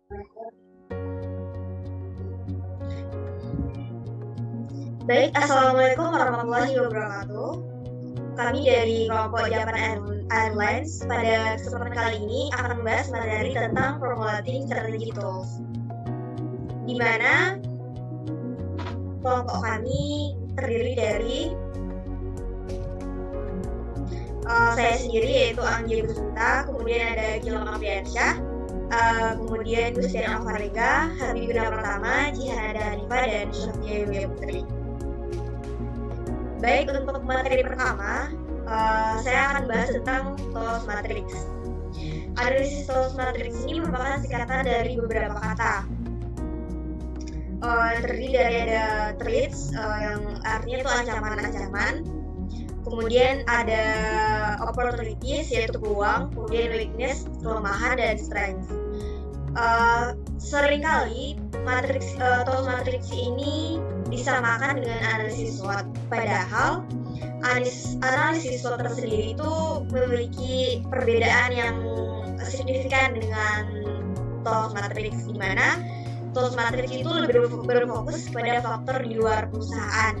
Baik, Assalamualaikum warahmatullahi wabarakatuh. Kami dari kelompok Japan Airlines pada kesempatan kali ini akan membahas materi tentang Formulating Strategy Tools, di mana kelompok kami terdiri dari saya sendiri, yaitu Anggi Busunta, kemudian ada Gilang Apriansyah, kemudian Gustian Alvarega, Habibina Pratama, Jihanada Hanifah, dan Syafia Yulia Putri. Baik, untuk materi pertama, saya akan bahas tentang Tools Matrix. Analisis Tools Matrix ini merupakan singkatan dari beberapa kata. Terdiri dari ada threats, yang artinya itu ancaman-ancaman. Kemudian ada opportunities, yaitu peluang. Kemudian weakness, kelemahan, dan strength. Seringkali Tools Matrix ini disamakan dengan analisis SWOT, padahal analisis SWOT tersendiri itu memiliki perbedaan yang signifikan dengan Tools Matrix, di mana Tools Matrix itu lebih berfokus pada faktor di luar perusahaan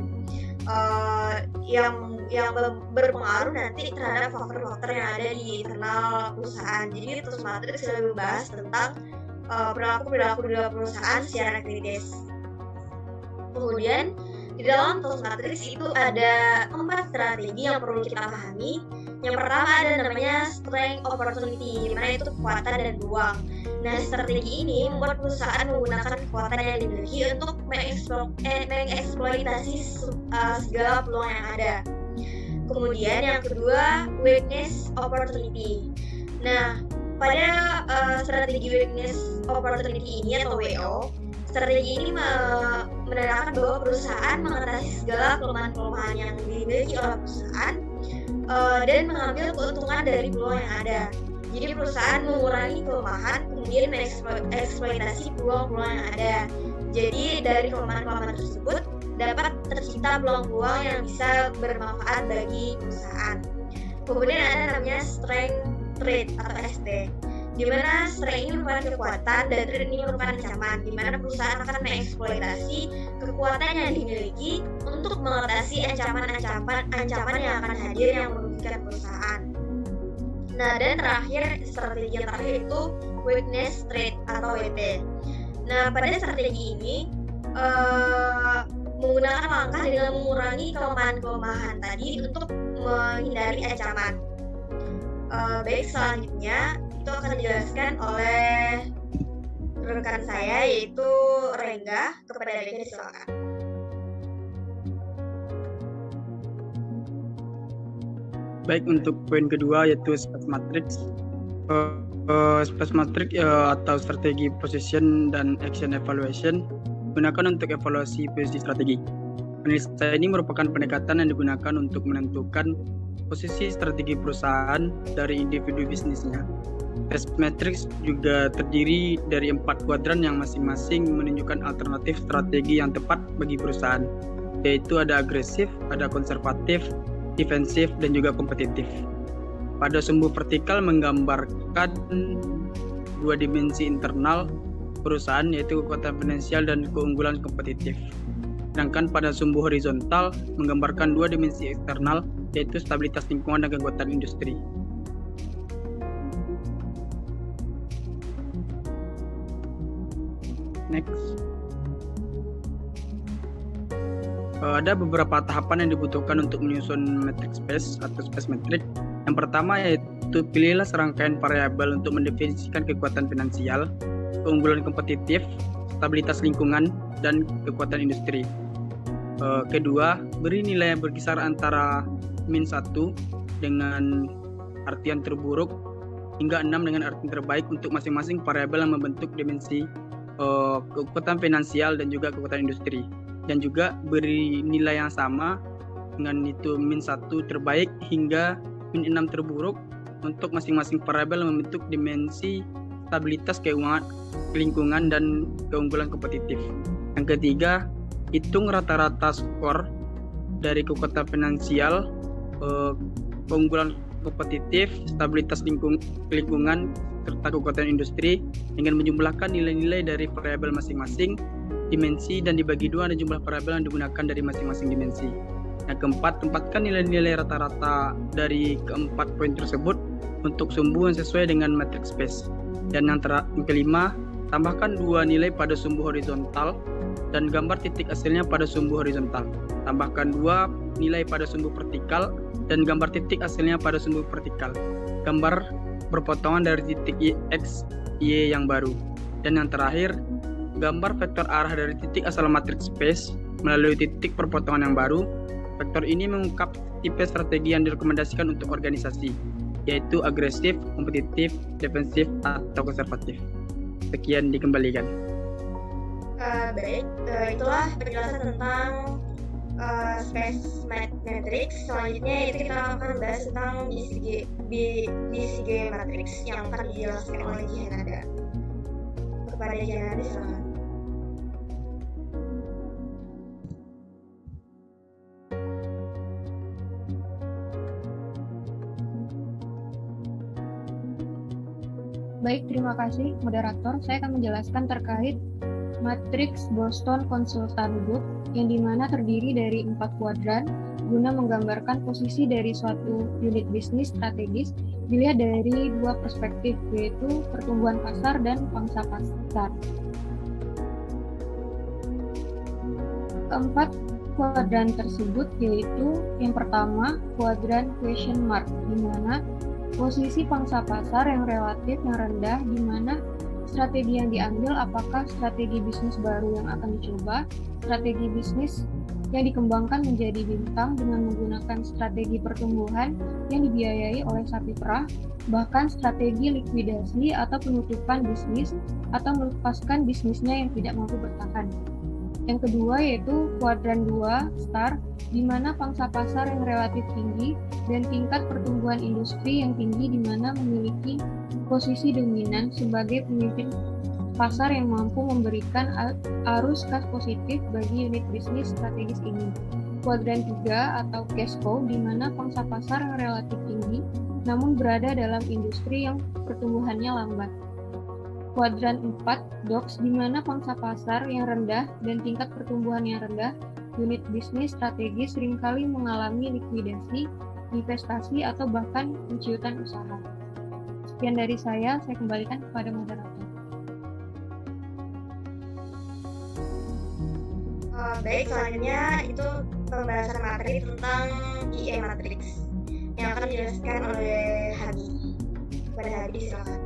yang berpengaruh nanti terhadap faktor-faktor yang ada di internal perusahaan. Jadi Tools Matrix lebih membahas tentang perilaku di dalam perusahaan secara kritis. Kemudian di dalam Tools Matrix itu ada 4 strategi yang perlu kita pahami. Yang pertama ada namanya strength opportunity, di mana itu kekuatan dan peluang. Nah, strategi ini membuat perusahaan menggunakan kekuatan yang dimiliki untuk mengeksploitasi segala peluang yang ada. Kemudian yang kedua, weakness opportunity. Nah, pada strategi weakness opportunity ini atau WO, strategi ini menandakan bahwa perusahaan mengatasi segala kelemahan-kelemahan yang dimiliki oleh perusahaan dan mengambil keuntungan dari peluang yang ada. Jadi perusahaan mengurangi kelemahan, kemudian mengeksploitasi peluang-peluang yang ada. Jadi dari kelemahan-kelemahan tersebut dapat tercipta peluang-peluang yang bisa bermanfaat bagi perusahaan. Kemudian ada namanya strength trait atau ST, di mana strength ini merupakan kekuatan dan trait ini merupakan ancaman, di mana perusahaan akan mengeksploitasi kekuatan yang dimiliki untuk mengatasi ancaman yang akan hadir yang merugikan perusahaan. Nah, dan terakhir, strategi yang terakhir itu weakness trait atau WT. Nah, pada strategi ini menggunakan langkah dengan mengurangi kelemahan-kelemahan tadi untuk menghindari ancaman. Baik, selanjutnya itu akan dijelaskan oleh rekan saya, yaitu Rengga. Kepada Rengga, silakan. Baik, untuk poin kedua yaitu Space Matrix. Space Matrix atau strategi position dan action evaluation digunakan untuk evaluasi posisi strategi. Analisa ini merupakan pendekatan yang digunakan untuk menentukan posisi strategi perusahaan dari individu bisnisnya. Space Matrix juga terdiri dari 4 kuadran yang masing-masing menunjukkan alternatif strategi yang tepat bagi perusahaan, yaitu ada agresif, ada konservatif, defensif, dan juga kompetitif. Pada sumbu vertikal menggambarkan 2 dimensi internal perusahaan, yaitu kekuatan finansial dan keunggulan kompetitif. Sedangkan pada sumbu horizontal menggambarkan 2 dimensi eksternal, yaitu stabilitas lingkungan dan kekuatan industri. Next. Ada beberapa tahapan yang dibutuhkan untuk menyusun matrix space atau space matrix. Yang pertama yaitu pilihlah serangkaian variabel untuk mendefinisikan kekuatan finansial, keunggulan kompetitif, stabilitas lingkungan, dan kekuatan industri. Kedua, beri nilai yang berkisar antara -1 dengan artian terburuk hingga 6 dengan artian terbaik untuk masing-masing variabel yang membentuk dimensi kekuatan finansial dan juga kekuatan industri. Dan juga beri nilai yang sama dengan itu -1 terbaik hingga -6 terburuk untuk masing-masing variabel yang membentuk dimensi stabilitas keuangan, lingkungan, dan keunggulan kompetitif. Yang ketiga, hitung rata-rata skor dari kekuatan finansial, keunggulan kompetitif, stabilitas lingkungan, serta kekuatan industri dengan menjumlahkan nilai-nilai dari variabel masing-masing dimensi dan dibagi dua dan jumlah variabel yang digunakan dari masing-masing dimensi. Yang keempat, tempatkan nilai-nilai rata-rata dari keempat poin tersebut untuk sumbu yang sesuai dengan matrix space. Dan yang kelima, tambahkan dua nilai pada sumbu horizontal dan gambar titik hasilnya pada sumbu horizontal. Tambahkan dua nilai pada sumbu vertikal dan gambar titik hasilnya pada sumbu vertikal. Gambar perpotongan dari titik X, Y yang baru. Dan yang terakhir, gambar vektor arah dari titik asal matrix space melalui titik perpotongan yang baru. Vektor ini mengungkap tipe strategi yang direkomendasikan untuk organisasi, yaitu agresif, kompetitif, defensif, atau konservatif. Sekian, dikembalikan. Baik, itulah penjelasan tentang space matrix. Selanjutnya itu kita akan bahas tentang BCG matrix yang akan dijelaskan oleh Jihanada. Kepada Jihanada, silakan. Baik, terima kasih moderator. Saya akan menjelaskan terkait matriks Boston Consultant Group yang dimana terdiri dari 4 kuadran guna menggambarkan posisi dari suatu unit bisnis strategis dilihat dari dua perspektif, yaitu pertumbuhan pasar dan pangsa pasar. Keempat kuadran tersebut yaitu yang pertama kuadran question mark, di mana posisi pangsa pasar yang relatif yang rendah, di mana strategi yang diambil apakah strategi bisnis baru yang akan dicoba, strategi bisnis yang dikembangkan menjadi bintang dengan menggunakan strategi pertumbuhan yang dibiayai oleh sapi perah, bahkan strategi likuidasi atau penutupan bisnis atau melepaskan bisnisnya yang tidak mampu bertahan. Yang kedua yaitu kuadran 2 star, di mana pangsa pasar yang relatif tinggi dan tingkat pertumbuhan industri yang tinggi, di mana memiliki posisi dominan sebagai pemimpin pasar yang mampu memberikan arus kas positif bagi unit bisnis strategis ini. Kuadran 3 atau cash cow, di mana pangsa pasar yang relatif tinggi namun berada dalam industri yang pertumbuhannya lambat. Kuadran 4 dogs, di mana pangsa pasar yang rendah dan tingkat pertumbuhan yang rendah, unit bisnis strategis seringkali mengalami likuidasi, investasi, atau bahkan penciutan usaha. Sekian dari saya kembalikan kepada moderator. Baik, selanjutnya itu pembahasan materi tentang IE matrix yang akan dijelaskan oleh Hadi. Kepada Hadi, silakan.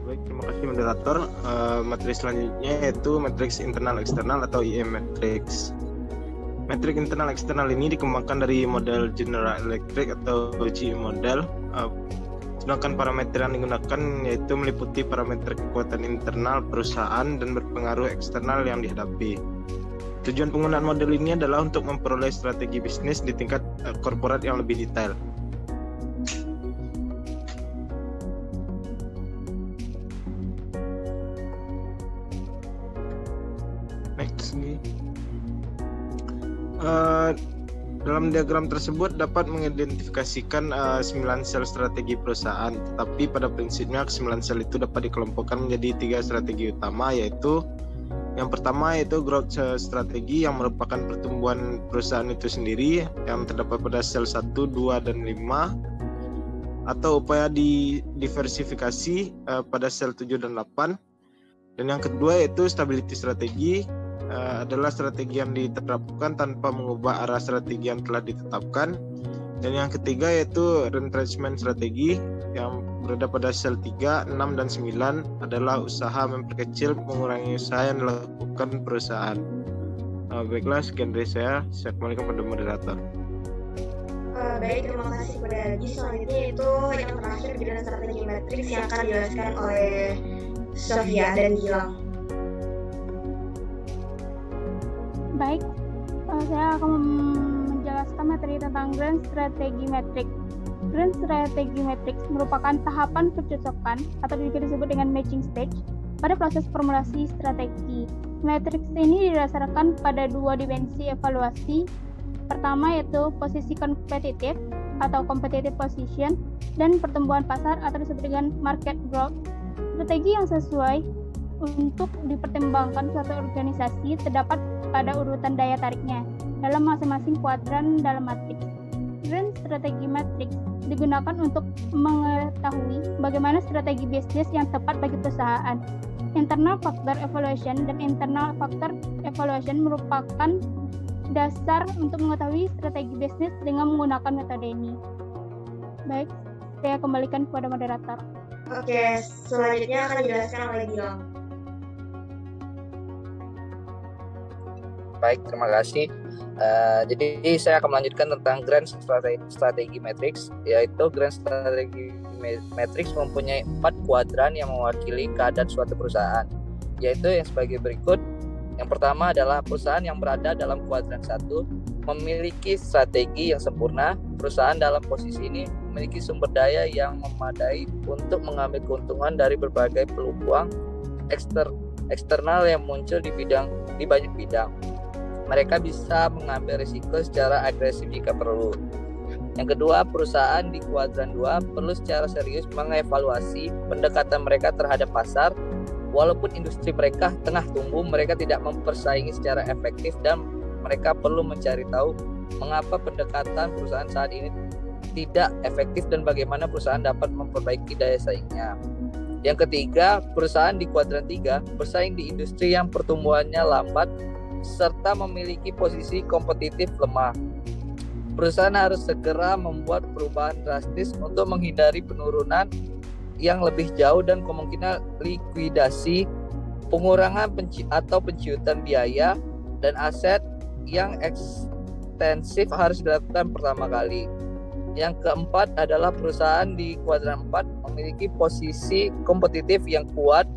Baik, terima kasih moderator. Materi selanjutnya yaitu matriks internal eksternal atau IE matrix. Matrik internal eksternal ini dikembangkan dari model General Electric atau GE model. Sedangkan parameter yang digunakan yaitu meliputi parameter kekuatan internal perusahaan dan berpengaruh eksternal yang dihadapi. Tujuan penggunaan model ini adalah untuk memperoleh strategi bisnis di tingkat korporat yang lebih detail. Next. Dalam diagram tersebut dapat mengidentifikasikan 9 sel strategi perusahaan, tetapi pada prinsipnya 9 sel itu dapat dikelompokkan menjadi 3 strategi utama, yaitu yang pertama yaitu growth strategi yang merupakan pertumbuhan perusahaan itu sendiri yang terdapat pada sel 1, 2, dan 5, atau upaya diversifikasi pada sel 7 dan 8. Dan yang kedua yaitu stability strategi, adalah strategi yang diterapkan tanpa mengubah arah strategi yang telah ditetapkan. Dan yang ketiga yaitu retrenchment strategi yang berada pada sel 3, 6, dan 9 adalah usaha memperkecil mengurangi usaha yang dilakukan perusahaan. Baiklah, sekian dari saya kembalikan kepada moderator. Baik, terima kasih kepada Adi. Selanjutnya itu yang terakhir adalah strategi matriks yang akan dijelaskan oleh Sofia dan Gilang. Baik, saya akan menjelaskan materi tentang Grand Strategy Matrix. Grand Strategy Matrix merupakan tahapan pencocokan atau juga disebut dengan matching stage pada proses formulasi strategi. Matriks ini didasarkan pada dua dimensi evaluasi. Pertama yaitu posisi kompetitif atau competitive position dan pertumbuhan pasar atau disebut dengan market growth. Strategi yang sesuai untuk dipertimbangkan suatu organisasi terdapat pada urutan daya tariknya dalam masing-masing kuadran dalam matriks. Grand strategi matriks digunakan untuk mengetahui bagaimana strategi bisnis yang tepat bagi perusahaan. Internal factor evaluation dan internal factor evaluation merupakan dasar untuk mengetahui strategi bisnis dengan menggunakan metode ini. Baik, saya kembalikan kepada moderator. Oke, selanjutnya akan dijelaskan oleh Gilang. Baik, terima kasih. Jadi saya akan melanjutkan tentang Grand Strategi Matrix, yaitu Grand Strategi Matrix mempunyai 4 kuadran yang mewakili keadaan suatu perusahaan, yaitu yang sebagai berikut. Yang pertama adalah perusahaan yang berada dalam kuadran 1 memiliki strategi yang sempurna. Perusahaan dalam posisi ini memiliki sumber daya yang memadai untuk mengambil keuntungan dari berbagai peluang eksternal yang muncul di banyak bidang. Mereka bisa mengambil risiko secara agresif jika perlu. Yang kedua, perusahaan di kuadran 2 perlu secara serius mengevaluasi pendekatan mereka terhadap pasar. Walaupun industri mereka tengah tumbuh, mereka tidak mempersaingi secara efektif dan mereka perlu mencari tahu mengapa pendekatan perusahaan saat ini tidak efektif dan bagaimana perusahaan dapat memperbaiki daya saingnya. Yang ketiga, perusahaan di kuadran 3 bersaing di industri yang pertumbuhannya lambat serta memiliki posisi kompetitif lemah. Perusahaan harus segera membuat perubahan drastis untuk menghindari penurunan yang lebih jauh dan kemungkinan likuidasi, pengurangan atau penciutan biaya dan aset yang ekstensif harus dilakukan pertama kali. Yang keempat adalah perusahaan di kuadran 4 memiliki posisi kompetitif yang kuat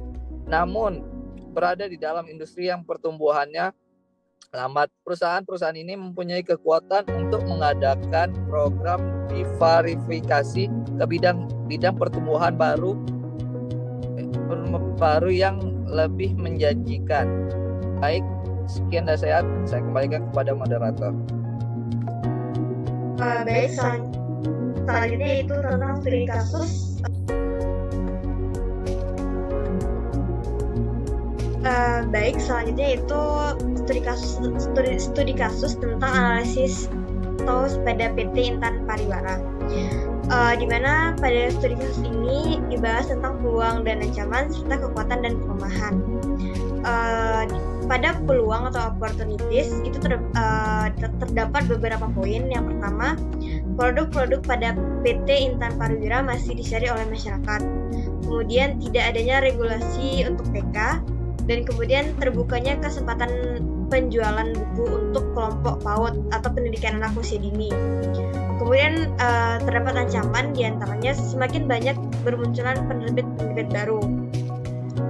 namun berada di dalam industri yang pertumbuhannya lambat. Perusahaan-perusahaan ini mempunyai kekuatan untuk mengadakan program diverifikasi ke bidang pertumbuhan baru yang lebih menjanjikan. Baik, sekian dari saya kembalikan kepada moderator. Baik, selanjutnya itu tentang studi kasus. Baik, selanjutnya itu studi kasus tentang analisis TOS pada PT Intan Pariwara. Di mana pada studi kasus ini dibahas tentang peluang dan ancaman serta kekuatan dan kelemahan. Pada peluang atau opportunities itu terdapat beberapa poin. Yang pertama, produk-produk pada PT Intan Pariwara masih dicari oleh masyarakat. Kemudian tidak adanya regulasi untuk TK. Dan kemudian terbukanya kesempatan penjualan buku untuk kelompok PAUD atau pendidikan anak usia dini. Kemudian terdapat ancaman diantaranya semakin banyak bermunculan penerbit-penerbit baru.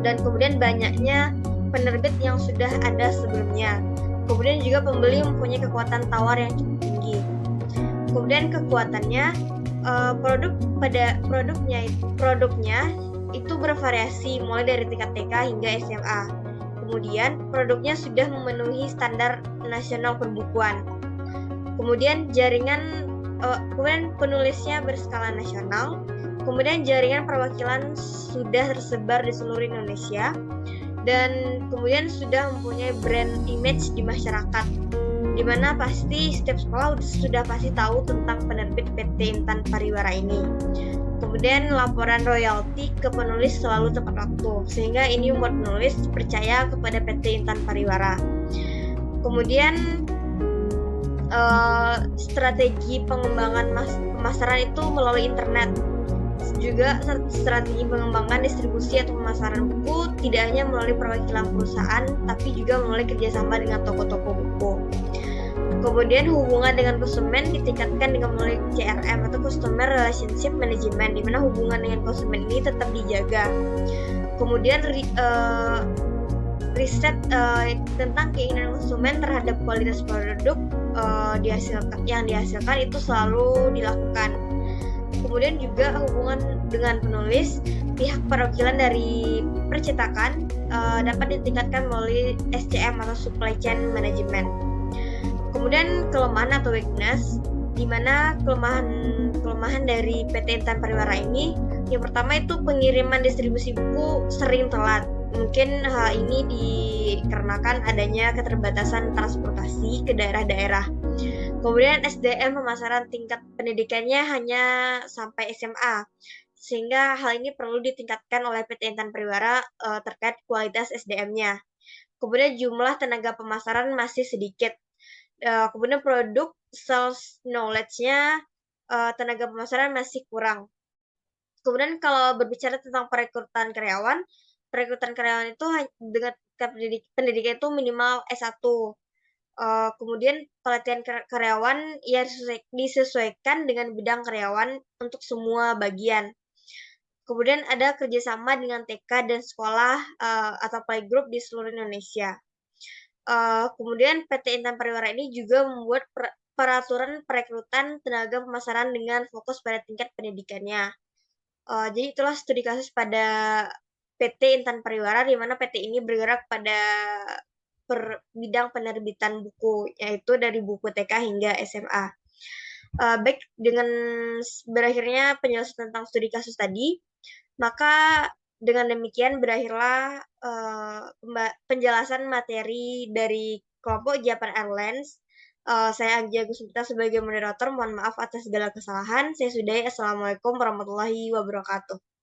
Dan kemudian banyaknya penerbit yang sudah ada sebelumnya. Kemudian juga pembeli mempunyai kekuatan tawar yang cukup tinggi. Kemudian kekuatannya, produknya itu bervariasi mulai dari tingkat TK hingga SMA. Kemudian produknya sudah memenuhi standar nasional perbukuan. Kemudian kemudian penulisnya berskala nasional. Kemudian jaringan perwakilan sudah tersebar di seluruh Indonesia. Dan kemudian sudah mempunyai brand image di masyarakat. Di mana pasti setiap sekolah sudah pasti tahu tentang penerbit PT Intan Pariwara ini. Kemudian laporan royalti ke penulis selalu tepat waktu, sehingga ini membuat penulis percaya kepada PT Intan Pariwara. Kemudian strategi pengembangan pemasaran itu melalui internet. Juga strategi pengembangan distribusi atau pemasaran buku tidak hanya melalui perwakilan perusahaan, tapi juga melalui kerjasama dengan toko-toko buku. Kemudian hubungan dengan konsumen ditingkatkan dengan melalui CRM atau Customer Relationship Management, di mana hubungan dengan konsumen ini tetap dijaga. Kemudian riset tentang keinginan konsumen terhadap kualitas produk yang dihasilkan itu selalu dilakukan. kemudian juga hubungan dengan penulis, pihak perwakilan dari percetakan dapat ditingkatkan melalui SCM atau Supply Chain Management. Kemudian kelemahan atau weakness, di mana kelemahan dari PT Intan Pariwara ini, yang pertama itu pengiriman distribusi buku sering telat. Mungkin hal ini dikarenakan adanya keterbatasan transportasi ke daerah-daerah. Kemudian SDM pemasaran tingkat pendidikannya hanya sampai SMA, sehingga hal ini perlu ditingkatkan oleh PT Intan Pariwara terkait kualitas SDM-nya. Kemudian jumlah tenaga pemasaran masih sedikit. Kemudian produk sales knowledge-nya tenaga pemasaran masih kurang. Kemudian kalau berbicara tentang perekrutan karyawan itu dengan pendidikan itu minimal S1. Kemudian pelatihan karyawan ya disesuaikan dengan bidang karyawan untuk semua bagian. Kemudian ada kerjasama dengan TK dan sekolah atau playgroup di seluruh Indonesia. Kemudian PT Intan Pariwara ini juga membuat peraturan perekrutan tenaga pemasaran dengan fokus pada tingkat pendidikannya. Jadi itulah studi kasus pada PT Intan Pariwara, di mana PT ini bergerak pada bidang penerbitan buku, yaitu dari buku TK hingga SMA. Baik, dengan berakhirnya penjelasan tentang studi kasus tadi, maka dengan demikian berakhirlah penjelasan materi dari kelompok Japan Airlines. Saya Anggia Gusmita sebagai moderator, mohon maaf atas segala kesalahan. Saya sudahi. Assalamualaikum warahmatullahi wabarakatuh.